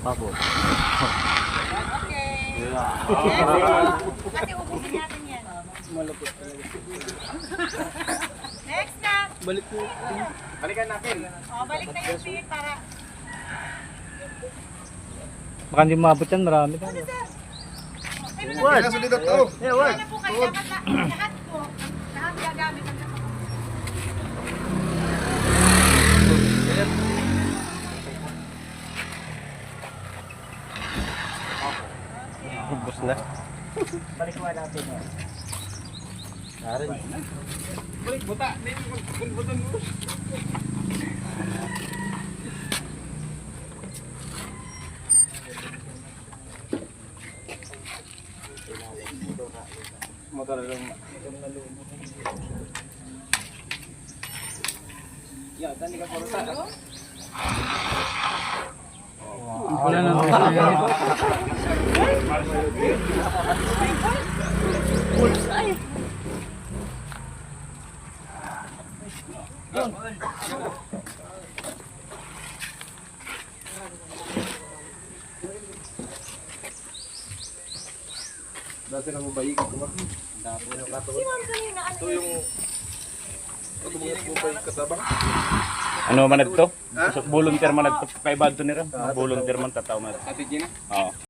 Papo. Okay. Kasi ubusin natin yan. Malapot talaga. Next na. Balik mo. Balikan natin. O, balik na yung feet para... Baka hindi maabot yan, marami na. Ano, sir? Ayun na. Wala, sulit ito. Ayun na po kayo. Lahat po. Lahat gagamit. Ubus na. Balik mo natin yan. Narin. Balik, buta. Buta mo. Motor lang. Ya, tani ka porta. Wala na. Dati na mo bayig ko. Dapo yung kato. Si ma'am kanina. Ito yung ako mga bubay katabang. Ano man ito? Volunteer man ito. Kay Bad to nila. Volunteer man tataw man. Ate Gina. Oo.